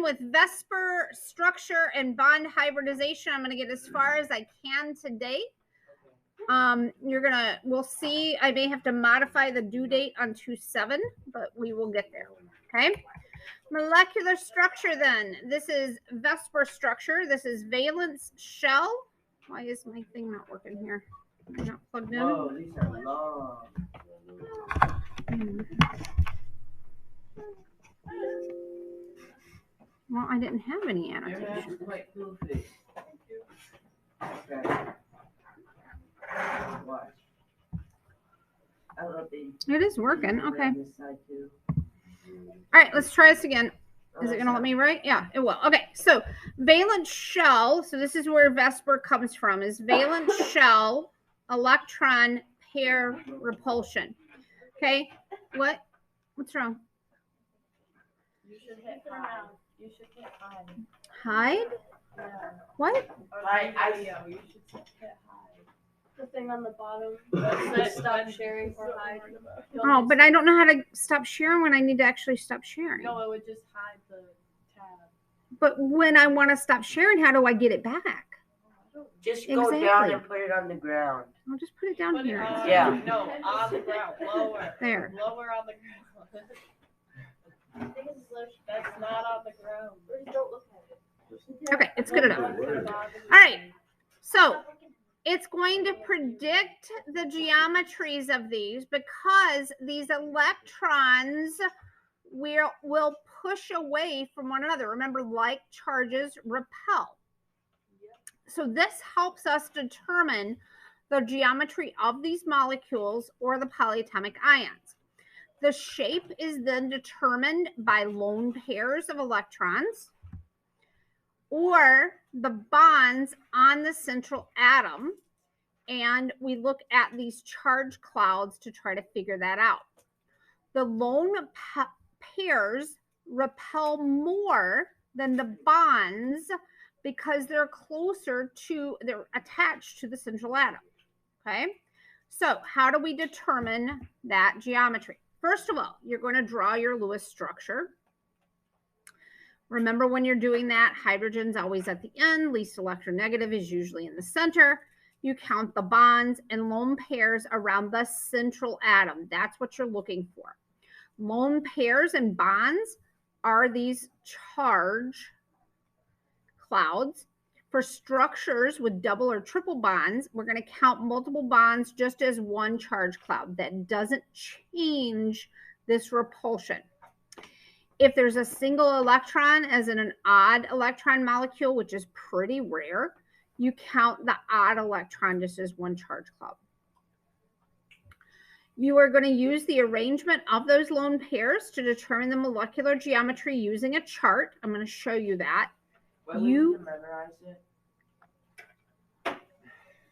with VSEPR structure and bond hybridization. I'm going to get as far as I can today. We'll see. I may have to modify the due date on 2/7, but we will get there. Okay. Molecular structure then. This is VSEPR structure. This is valence shell. Why is my thing not working here? Not plugged in. Oh, these are long. Well, I didn't have any annotation. Quite goofy. Okay. Watch. I love these. It is working. Okay. This side too. All right, let's try this again. Is it going to let me write? Yeah, it will. Okay, so valence shell. So this is where VSEPR comes from, is valence shell electron pair repulsion. Okay, what's wrong? You should hit hide. You should hit hide. Hide? Yeah. What? You should hit hide. The thing on the bottom that says stop sharing or hide. Oh, but I don't know how to stop sharing when I need to actually stop sharing. No, it would just hide the tab. But when I want to stop sharing, how do I get it back? Just go down and put it on the ground. I'll just put it down here. Yeah. No, on the ground. Lower. There. Lower on the ground. That's not on the ground. Don't look at it. Okay, it's good enough. All right, so it's going to predict the geometries of these because these electrons will push away from one another. Remember, like charges repel. So this helps us determine the geometry of these molecules or the polyatomic ions. The shape is then determined by lone pairs of electrons or the bonds on the central atom. And we look at these charge clouds to try to figure that out. The lone pairs repel more than the bonds because they're attached to the central atom. Okay, so how do we determine that geometry? First of all, you're going to draw your Lewis structure. Remember, when you're doing that, hydrogen's always at the end, least electronegative is usually in the center. You count the bonds and lone pairs around the central atom. That's what you're looking for. Lone pairs and bonds are these charge clouds. For structures with double or triple bonds, we're going to count multiple bonds just as one charge cloud. That doesn't change this repulsion. If there's a single electron, as in an odd electron molecule, which is pretty rare, you count the odd electron just as one charge cloud. You are going to use the arrangement of those lone pairs to determine the molecular geometry using a chart. I'm going to show you that. You memorize it?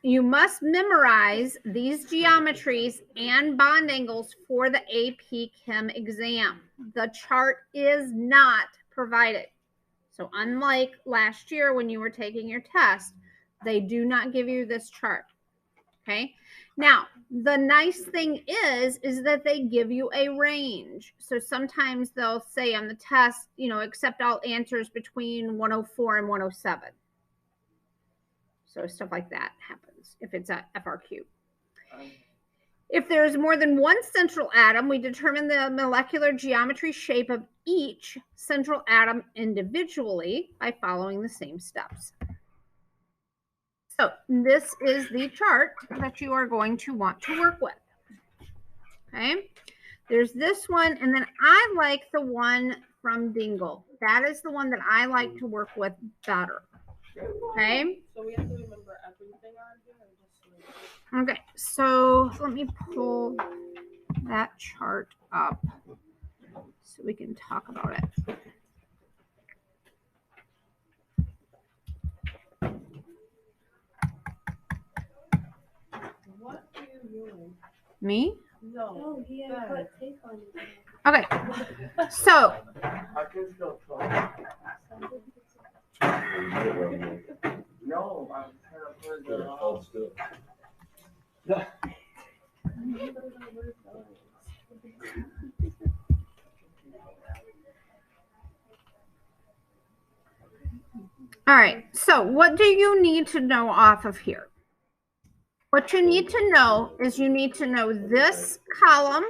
You must memorize these geometries and bond angles for the AP Chem exam. The chart is not provided. So unlike last year when you were taking your test, they do not give you this chart. Okay. Now, the nice thing is that they give you a range. So sometimes they'll say on the test, accept all answers between 104 and 107. So stuff like that happens if it's a FRQ. If there's more than one central atom, we determine the molecular geometry shape of each central atom individually by following the same steps. So this is the chart that you are going to want to work with. Okay, there's this one, and then I like the one from Dingle. That is the one that I like to work with better. Okay. So we have to remember everything on here, or just okay, so let me pull that chart up so we can talk about it. What are you doing? Me? No, he had put tape on you. Okay, so I can still talk. No, I'm trying to put it on. All right, so what do you need to know off of here? What you need to know is you need to know this column,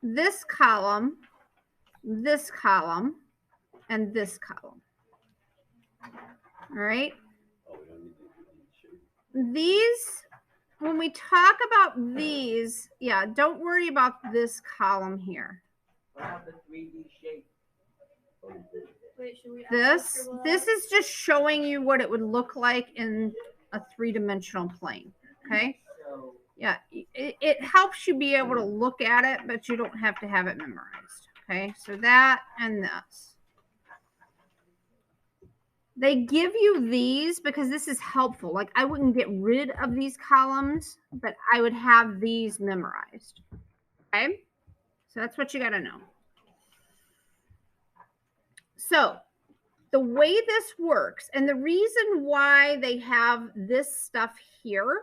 this column, this column, and this column. All right. These, when we talk about these, yeah, don't worry about this column here. Wait, should we This is just showing you what it would look like in a three-dimensional plane. Okay. Yeah, it helps you be able to look at it, but you don't have to have it memorized. Okay, so that and this. They give you these because this is helpful. Like I wouldn't get rid of these columns, but I would have these memorized. Okay, so that's what you got to know. So the way this works, and the reason why they have this stuff here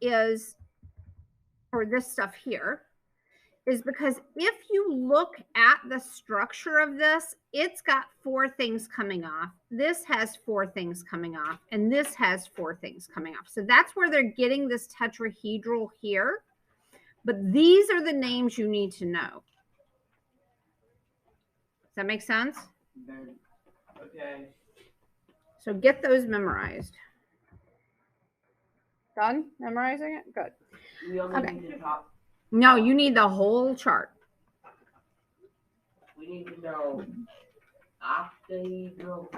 is, or this stuff here, is because if you look at the structure of this, it's got 4 things coming off. This has 4 things coming off, and this has 4 things coming off. So that's where they're getting this tetrahedral here. But these are the names you need to know. Does that make sense? Okay. So get those memorized. Done memorizing it? Good. We only need to talk. No, you need the whole chart. We need to know octahedral.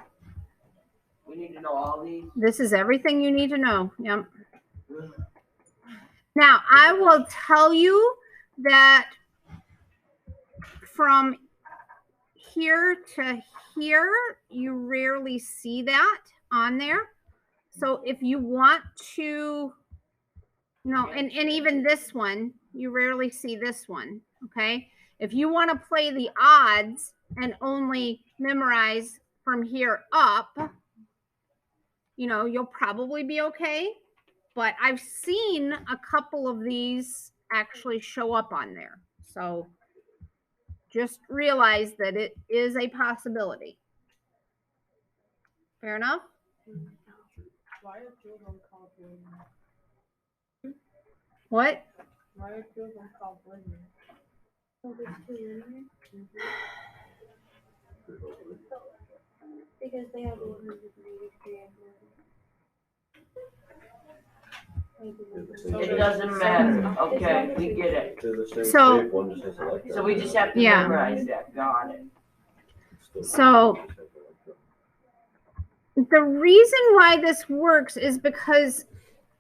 We need to know all these. This is everything you need to know. Yep. Now, I will tell you that from here to here, you rarely see that on there. So if you want to, and even this one, you rarely see this one, okay? If you want to play the odds and only memorize from here up, you'll probably be okay. But I've seen a couple of these actually show up on there. So just realize that it is a possibility. Fair enough? Why are children called Blingy? What? Why are children called Blingy? Oh, there's 2 in here? Because they have 183 It doesn't matter. Okay, we get it. So we just have to memorize that. Got it. So the reason why this works is because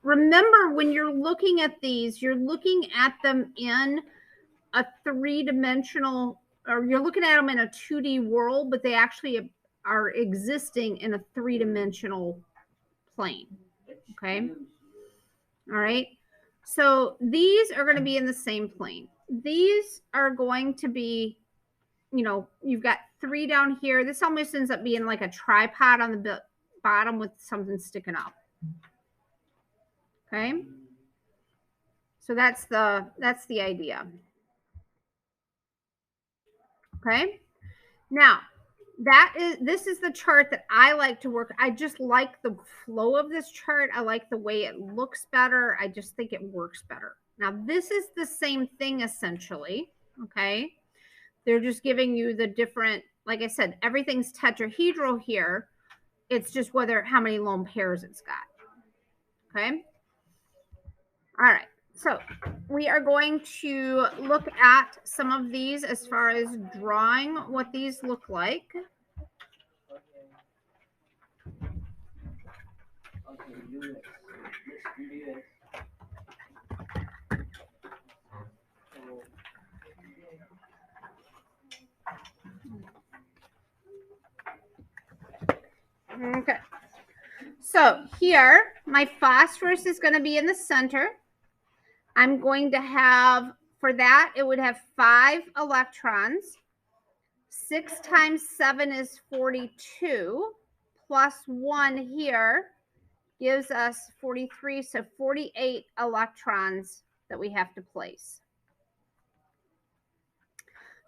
remember, when you're looking at these, you're looking at them in a 3-dimensional, or you're looking at them in a 2D world, but they actually are existing in a 3-dimensional plane. Okay. All right. So these are going to be in the same plane. These are going to be, you've got 3 down here. This almost ends up being like a tripod on the bottom with something sticking up. Okay. So that's the idea. Okay. Now, this is the chart that I like to work. I just like the flow of this chart. I like the way it looks better. I just think it works better. Now, this is the same thing essentially. Okay. They're just giving you the different, like I said, everything's tetrahedral here. It's just how many lone pairs it's got. Okay. All right. So we are going to look at some of these as far as drawing what these look like. Okay, do this. Let's do this. Okay. So here, my phosphorus is going to be in the center. I'm going to have, for that, it would have 5 electrons. 6 times 7 is 42, plus 1 here gives us 43, so 48 electrons that we have to place.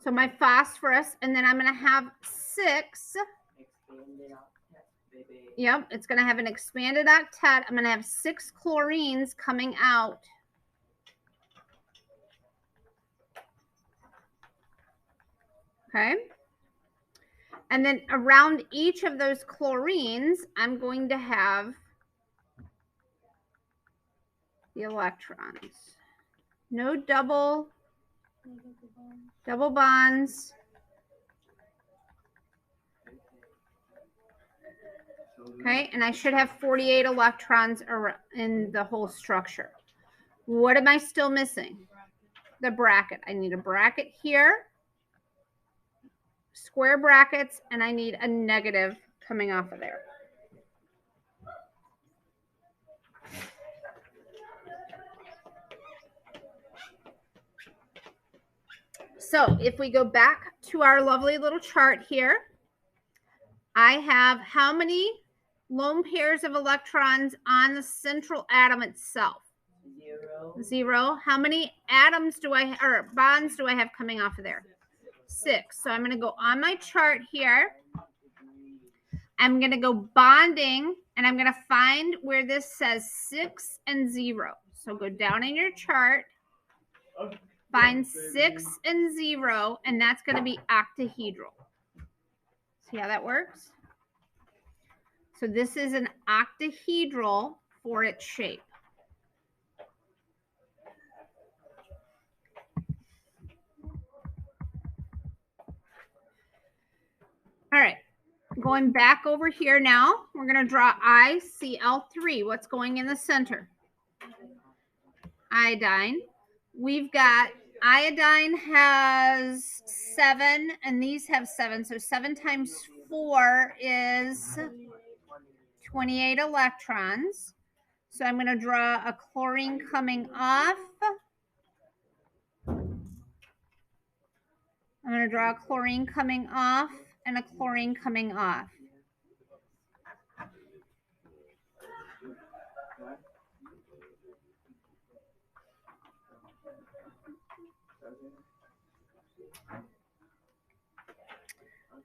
So my phosphorus, and then I'm going to have 6. Yep, it's going to have an expanded octet. I'm going to have 6 chlorines coming out. Okay. And then around each of those chlorines, I'm going to have the electrons. No double bonds. Okay, and I should have 48 electrons in the whole structure. What am I still missing? The bracket. I need a bracket here, square brackets, and I need a negative coming off of there. So if we go back to our lovely little chart here, I have how many lone pairs of electrons on the central atom itself? 0. 0. How many atoms do I, or bonds do I have coming off of there? 6. So I'm going to go on my chart here. I'm going to go bonding, and I'm going to find where this says 6 and 0. So go down in your chart, find 6 and 0, and that's going to be octahedral. See how that works? So this is an octahedral for its shape. All right, going back over here now, we're going to draw ICl3. What's going in the center? Iodine. We've got iodine has 7, and these have 7. So 7 times 4 is 28 electrons. So I'm going to draw a chlorine coming off. I'm going to draw a chlorine coming off and a chlorine coming off.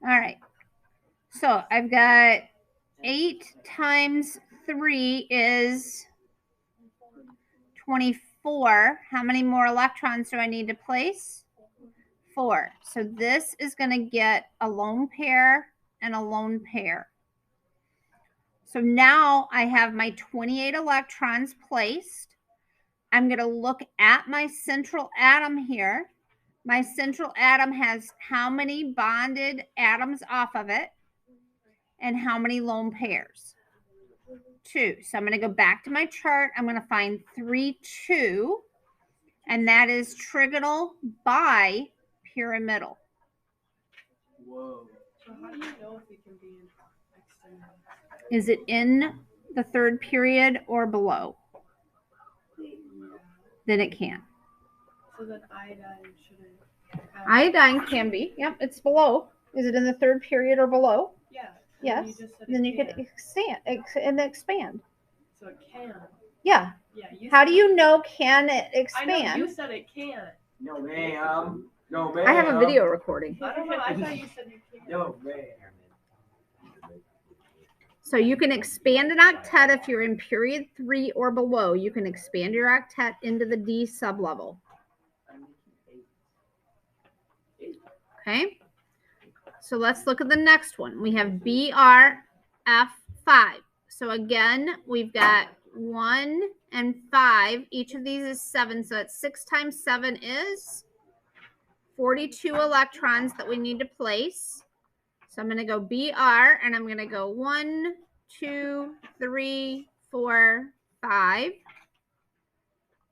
All right. So I've got 8 times 3 is 24. How many more electrons do I need to place? 4. So this is going to get a lone pair and a lone pair. So now I have my 28 electrons placed. I'm going to look at my central atom here. My central atom has how many bonded atoms off of it and how many lone pairs? 2. So I'm going to go back to my chart. I'm going to find 3, 2, and that is trigonal bipyramidal. Whoa. So how do you know if it can be extended? Is it in the 3rd period or below? Then it can. So that iodine shouldn't have... Iodine can be. Yep, it's below. Is it in the 3rd period or below? Yeah. Yes. Then you could expand. So it can. Yeah. Yeah. How do you know can it expand? I know you said it can. No, ma'am. No, ma'am. I have a video recording. I don't know. I thought you said you can. No, ma'am. So you can expand an octet if you're in period 3 or below. You can expand your octet into the D sublevel. Okay. So let's look at the next one. We have BRF5. So again, we've got 1 and 5. Each of these is 7. So that's 6 times 7 is 42 electrons that we need to place. So I'm going to go BR, and I'm going to go 1, 2, 3, 4, 5.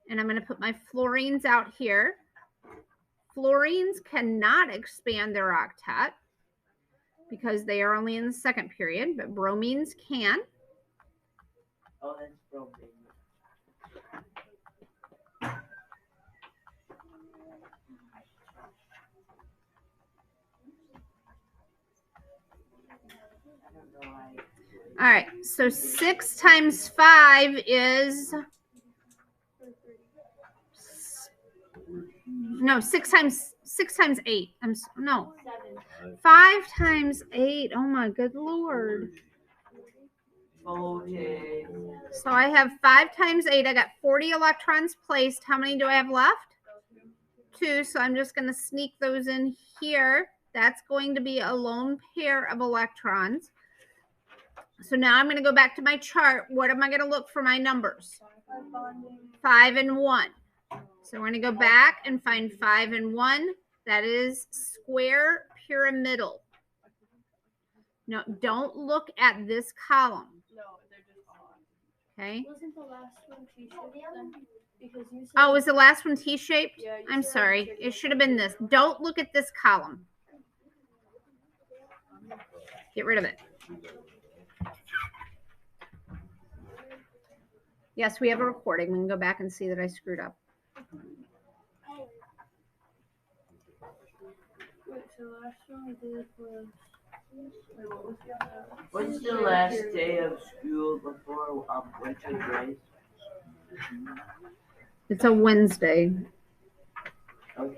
And I'm going to put my fluorines out here. Fluorines cannot expand their octet because they are only in the 2nd period, but bromines can. Oh, that's bromine. All right, so 6 times 5 is, no, 6 times 8. No, 5 times 8. Oh my good Lord. Okay. So I have 5 times 8. I got 40 electrons placed. How many do I have left? 2. So I'm just going to sneak those in here. That's going to be a lone pair of electrons. So now I'm going to go back to my chart. What am I going to look for my numbers? 5 and 1. So we're going to go back and find 5 and 1. That is square pyramidal. No, don't look at this column. No, they're just odd. Okay. Wasn't the last one T-shaped then? Because you said, Oh, was the last one T-shaped? Yeah, you I'm said sorry. It should have been this. Don't look at this column. Get rid of it. Yes, we have a recording. We can go back and see that I screwed up. Wait, so the last one we did was. Wait, what was the other? What's the last day of school before winter break? It's a Wednesday. Okay.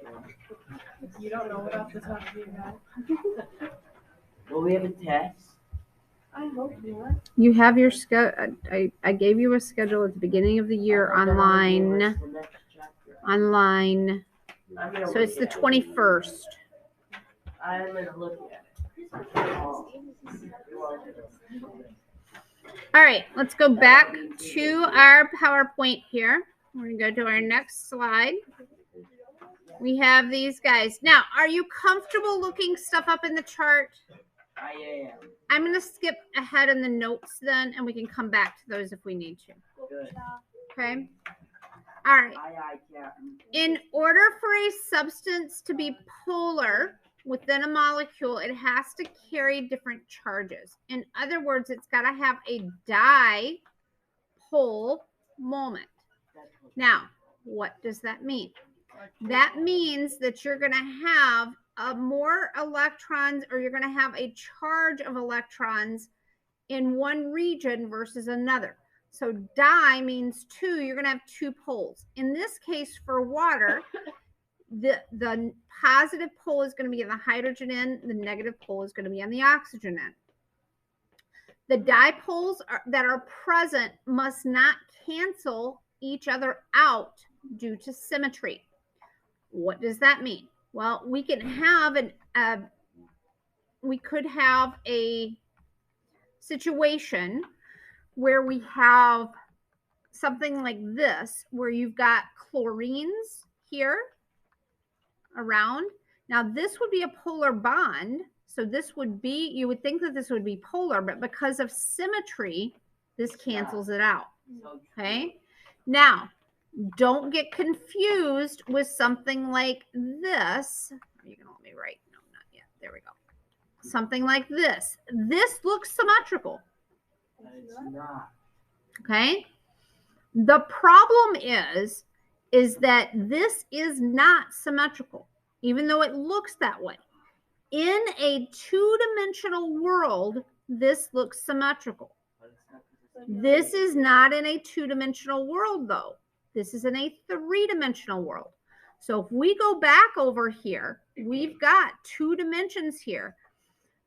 You don't know what off the top of your head? Will we have a test? I hope not. You have your schedule. I gave you a schedule at the beginning of the year online. Online. So it's the 21st. I'm gonna look at it. All right, let's go back to our PowerPoint here. We're going to go to our next slide. We have these guys. Now, are you comfortable looking stuff up in the chart? I am. I'm going to skip ahead in the notes then, and we can come back to those if we need to. Good. Okay? All right. Aye, Captain. In order for a substance to be polar within a molecule, it has to carry different charges. In other words, it's got to have a dipole moment. Now, what does that mean? That means that you're going to have more electrons, or you're going to have a charge of electrons in one region versus another. So di means 2. You're going to have 2 poles. In this case, for water, the positive pole is going to be on the hydrogen end. The negative pole is going to be on the oxygen end. The dipoles that are present must not cancel each other out due to symmetry. What does that mean? Well, we can have we could have a situation where we have something like this, where you've got chlorines here around. Now, this would be a polar bond. So this would be, you would think that this would be polar, but because of symmetry, this cancels it out. Okay. Now, don't get confused with something like this. Are you going to let me write? No, not yet. There we go. Something like this. This looks symmetrical. It's not. Okay. The problem is that this is not symmetrical, even though it looks that way. In a two-dimensional world, this looks symmetrical. This is not in a two-dimensional world, though. This is in a three-dimensional world. So if we go back over here, we've got 2 dimensions here.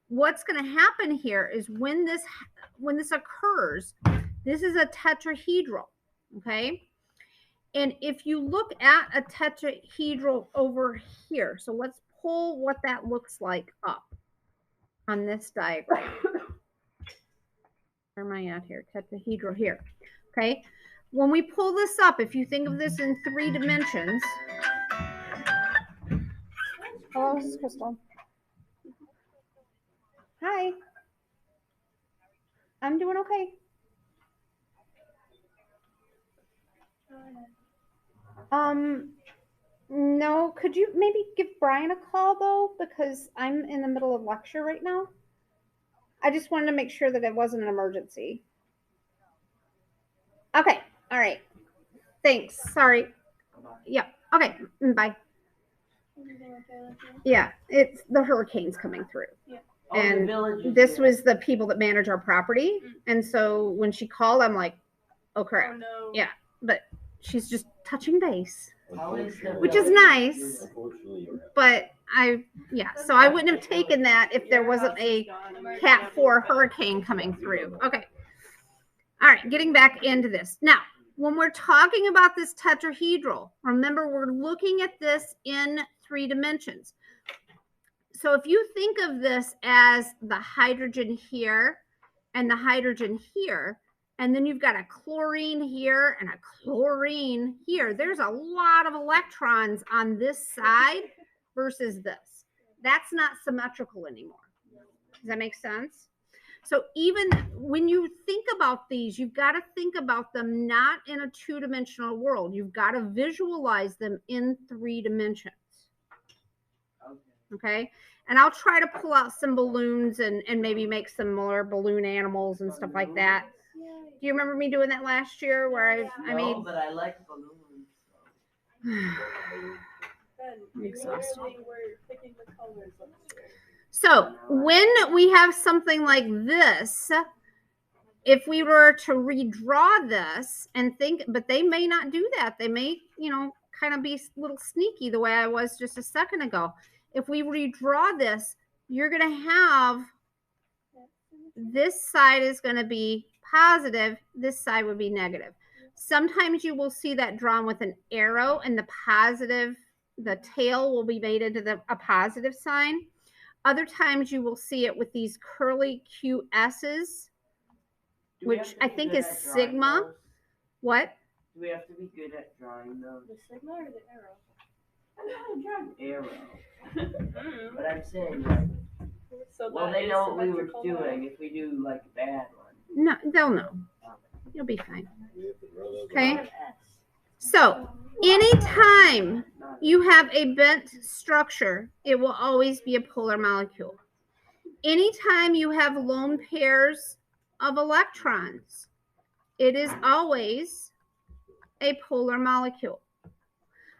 What's going to happen here is when this occurs, this is a tetrahedral, okay? And if you look at a tetrahedral over here, so let's pull what that looks like up on this diagram. Where am I at here? Tetrahedral here, okay? When we pull this up, if you think of this in 3 dimensions. Hello, this is Crystal. Hi. I'm doing okay. No, could you maybe give Brian a call though? Because I'm in the middle of lecture right now. I just wanted to make sure that it wasn't an emergency. Okay. All right. Thanks. Sorry. Yeah. Okay. Bye. Yeah. It's the hurricane's coming through. Yeah. And this was the people that manage our property. And so when she called, I'm like, oh crap. Oh, no. Yeah. But she's just touching base, which is nice. But so I wouldn't have taken that if there wasn't a Cat 4 hurricane coming through. Okay. All right, getting back into this. Now, when we're talking about this tetrahedral, remember we're looking at this in 3 dimensions. So if you think of this as the hydrogen here and the hydrogen here, and then you've got a chlorine here and a chlorine here, there's a lot of electrons on this side versus this. That's not symmetrical anymore. Does that make sense? So even when you think about these, you've got to think about them not in a 2-dimensional world. You've got to visualize them in 3 dimensions. Okay? And I'll try to pull out some balloons and maybe make some more balloon animals and stuff like that. Do you remember me doing that last year where I made... No, but I like balloons. I'm exhausted. We're picking the colors up here. So when we have something like this, if we were to redraw this and think, but they may not do that. They may, you know, kind of be a little sneaky the way I was just a second ago. If we redraw this, you're going to have this side is going to be positive. This side would be negative. Sometimes you will see that drawn with an arrow and the positive, the tail will be made into a positive sign. Other times you will see it with these curly QS's, which I think is sigma. Those? What? Do we have to be good at drawing those? The sigma or the arrow? I know how to draw an arrow. But I'm saying, like, So well, they know what we were doing if we do, like, a bad one. No, they'll know. You'll be fine. Okay? So, anytime you have a bent structure, it will always be a polar molecule. Anytime you have lone pairs of electrons, it is always a polar molecule.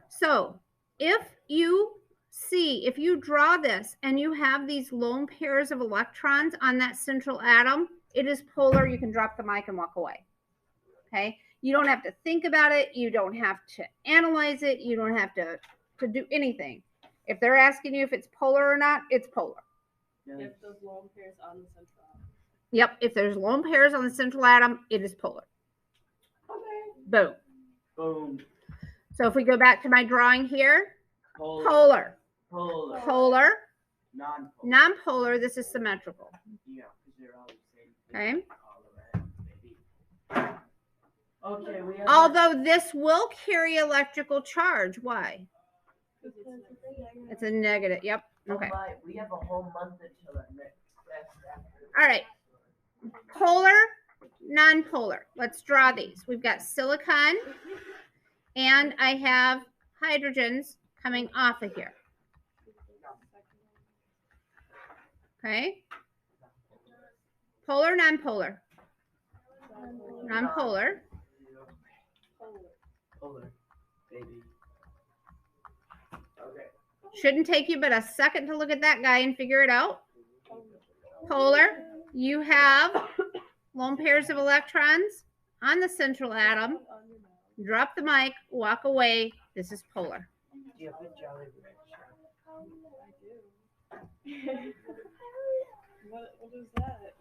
So, if you draw this and you have these lone pairs of electrons on that central atom, it is polar. You can drop the mic and walk away. Okay? You don't have to think about it. You don't have to analyze it. You don't have to do anything. If they're asking you if it's polar or not, it's polar. If those lone pairs on the central atom. Yep. If there's lone pairs on the central atom, it is polar. Okay. Boom. Boom. So if we go back to my drawing here, Polar. polar, Polar. polar, Non-polar. non-polar, this is symmetrical. Yeah, because they're all the same. Okay. Okay, we have Although this will carry electrical charge. Why? It's a negative. Yep. Okay. We have a whole month until our next test. All right. Polar, non-polar. Let's draw these. We've got silicon, and I have hydrogens coming off of here. Okay. Polar, non-polar. Non-polar. Polar, baby. Okay. Shouldn't take you but a second to look at that guy and figure it out. Polar. You have lone pairs of electrons on the central atom. Drop the mic, walk away. This is polar. Do you have a Jolly Rancher? I do. What is that?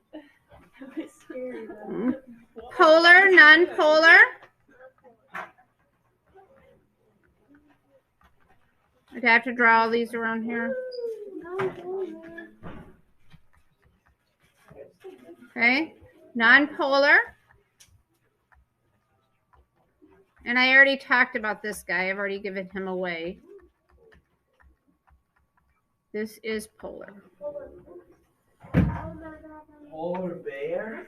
I'm scared. Polar, non-polar. I'd have to draw all these around here. Okay, non-polar. And I already talked about this guy. I've already given him away. This is polar. Polar bear?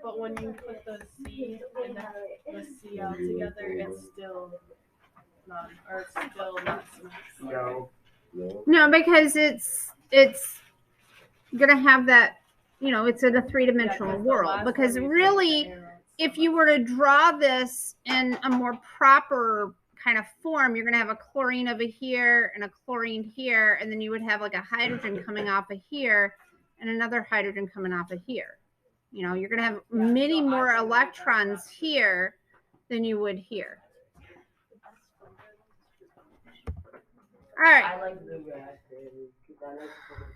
But when you put the C and the C out together, it's still not symmetrical. No. No, because it's gonna have that, you know, it's in a three-dimensional world. Because really, if you were to draw this in a more proper kind of form, you're gonna have a chlorine over here and a chlorine here, and then you would have like a hydrogen coming off of here and another hydrogen coming off of here. You know, you're gonna have many more electrons here than you would here. All right. I like blue raspberry. I like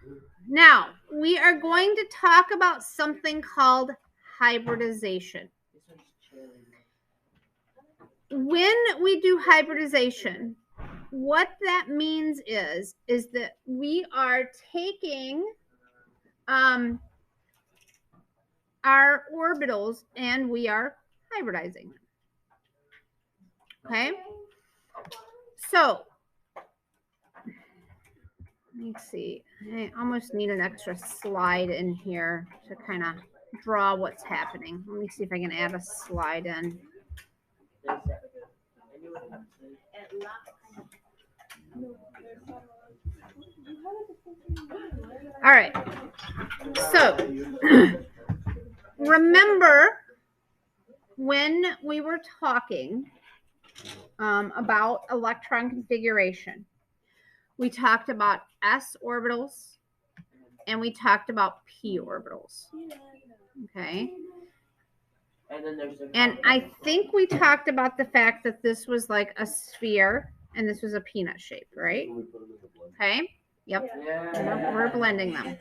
blue. Now, we are going to talk about something called hybridization. This one's cherry. When we do hybridization, what that means is that we are taking our orbitals and we are hybridizing them. Okay? So, let's see. I almost need an extra slide in here to kind of draw what's happening. Let me see if I can add a slide in. There's that. Anyone All right. So, remember when we were talking about electron configuration, we talked about s orbitals and we talked about p orbitals. Okay. And then there's And I think we talked about the fact that this was like a sphere and this was a peanut shape, right? Okay. Yep. Yeah. We're blending them.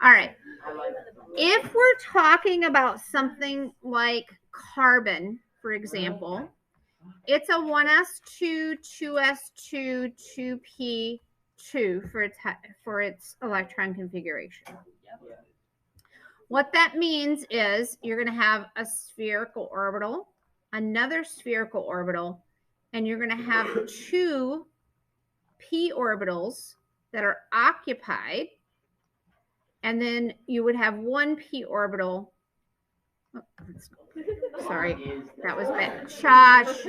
All right. I like If we're talking about something like carbon, for example, it's a 1s2, 2s2, 2p2 for its electron configuration. What that means is you're going to have a spherical orbital, another spherical orbital, and you're going to have two p orbitals that are occupied, and then you would have one p orbital. Oh, sorry, that was bad. Shush.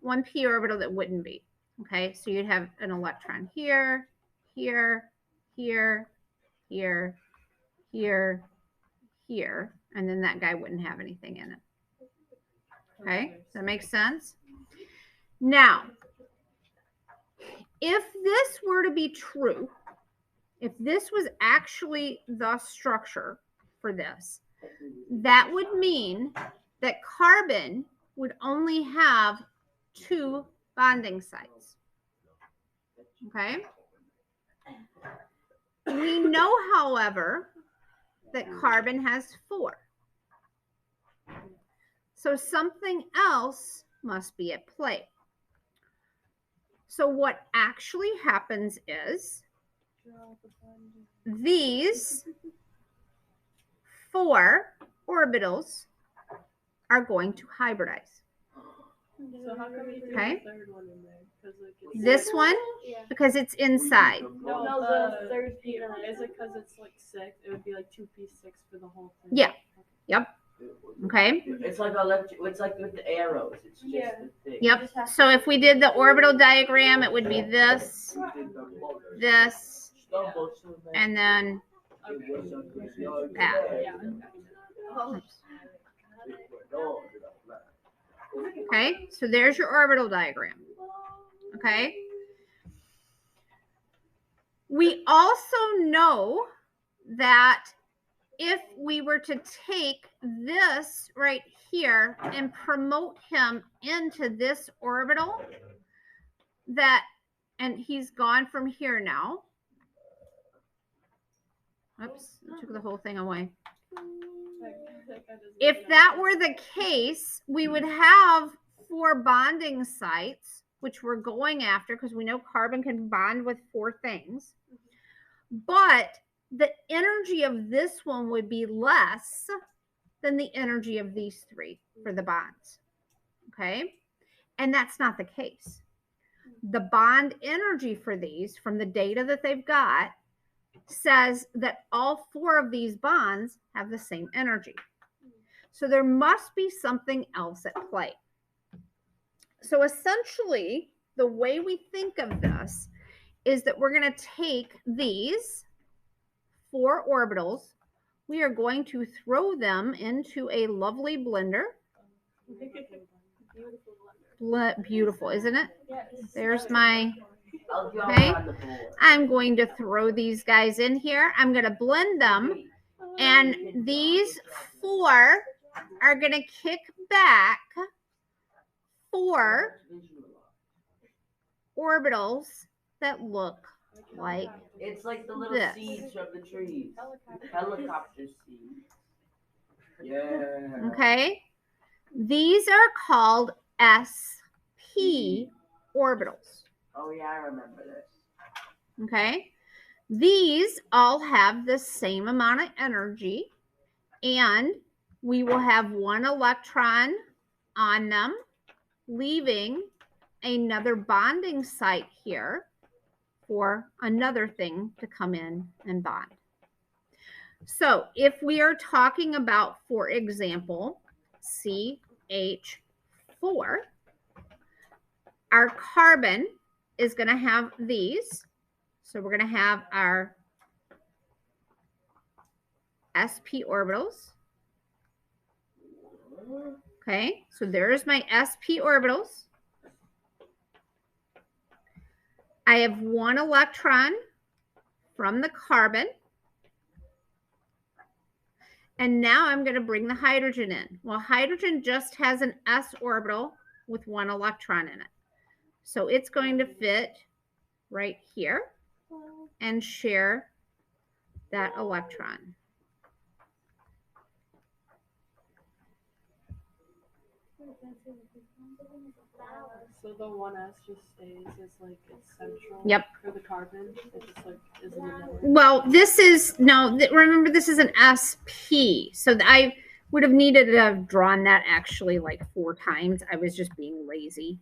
One p orbital that wouldn't be. Okay, so you'd have an electron here, here, here, here, here, here, and then that guy wouldn't have anything in it. Okay, does that make sense? Now, if this were to be true, if this was actually the structure for this, that would mean that carbon would only have two bonding sites. Okay? We know, however, that carbon has four. So something else must be at play. So what actually happens is these four orbitals are going to hybridize. So how come you threw Okay. the third one in there? Like This one, Yeah. because it's inside. No, the third P. Is it because it's like 6? It would be like 2p6 for the whole thing. Yeah. Yep. Okay. It's like it's like with the arrows. It's just the thing. Yep. So if we did the orbital diagram, it would be this, this, and then that. Oops. Okay, so there's your orbital diagram. Okay. We also know that if we were to take this right here and promote him into this orbital, and he's gone from here now. Oops, I took the whole thing away. If that were the case, we would have 4 bonding sites, which we're going after because we know carbon can bond with 4 things. But the energy of this one would be less than the energy of these 3 for the bonds. Okay? And that's not the case. The bond energy for these, from the data that they've got, says that all 4 of these bonds have the same energy. So there must be something else at play. So essentially, the way we think of this is that we're going to take these 4 orbitals, we are going to throw them into a lovely blender. Beautiful, isn't it? There's my... Okay, I'm going to throw these guys in here. I'm going to blend them, and these 4 are going to kick back 4 orbitals that look like it's like the little this. seeds from the trees. Helicopter seeds. Yeah. Okay. These are called sp orbitals. Oh yeah, I remember this. Okay. These all have the same amount of energy, and we will have one electron on them, leaving another bonding site here for another thing to come in and bond. So if we are talking about, for example, CH4, our carbon is going to have these. So we're going to have our sp orbitals. Okay, so there's my sp orbitals. I have one electron from the carbon. And now I'm going to bring the hydrogen in. Well, hydrogen just has an s orbital with one electron in it. So it's going to fit right here and share that electron. So the 1s just stays as like it's central. Yep. For the carbon, it just like is in the middle. Well, this is no. Remember, this is an SP. So I would have needed to have drawn that actually like 4 times. I was just being lazy.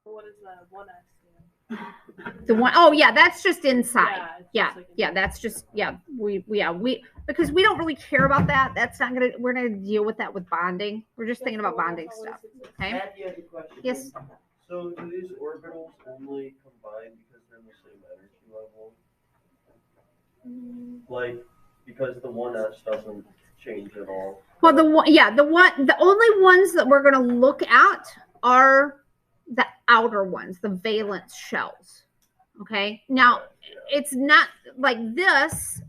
What is the 1s stand? The one, oh yeah, that's just inside. Yeah, Yeah, it's just like yeah, that's just we because we don't really care about that. That's not gonna. We're gonna deal with that with bonding. We're just thinking about bonding stuff. Okay. Matthew has a question. Yes. So do these orbitals only combine because they're in the same energy level? Like, because the 1s doesn't change at all? Well, the only ones that we're gonna look at are the outer ones, the valence shells. Okay. Now, it's not like this.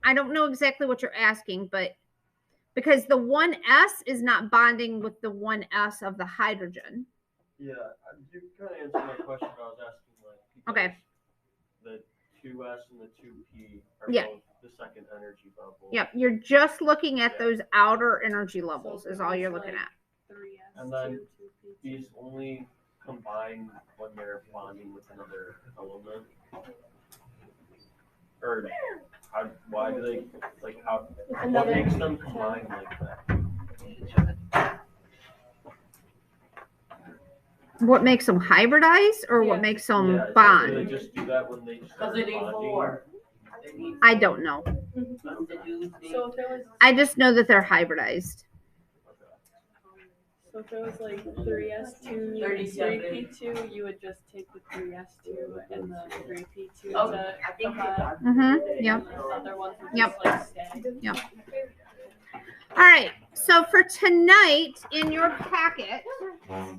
I don't know exactly what you're asking, but because the 1s is not bonding with the 1s of the hydrogen. Yeah, you kind of answered my question. I was asking, like, Okay. The 2s and the 2p are both the second energy level. Yep. You're just looking at those outer energy levels is all you're looking at. 3s. And then these only combine when they're bonding with another element? Or why do they, like, how, what makes them combine like that? What makes them hybridize or what makes them Do bond? they just do that when they start Because they need bonding? 4. I don't know. So if there was I just know that they're hybridized. So if it was like 3s2, 3p2, you would just take the 3s2 and the 3p2 Oh, to I think combine. Yep. And the other ones would Yep. just like stay. Yep. All right. So for tonight in your packet, I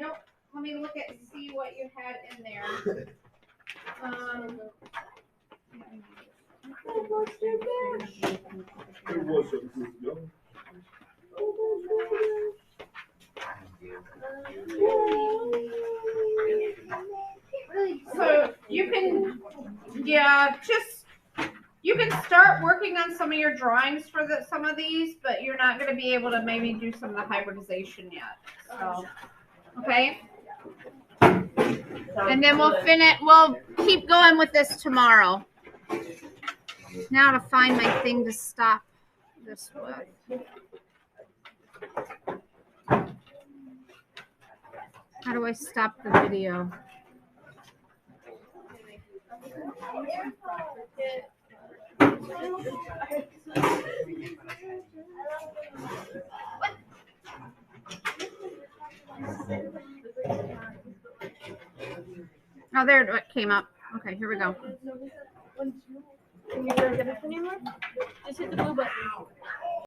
don't. Let me look at see what you had in there. So you can, you can start working on some of your drawings for some of these, but you're not going to be able to maybe do some of the hybridization yet. So, okay. And then we'll finish. We'll keep going with this tomorrow. Now to find my thing to stop this with. How do I stop the video? Oh, there it came up. Okay, here we go. Can you go get it anymore? Just hit the blue button.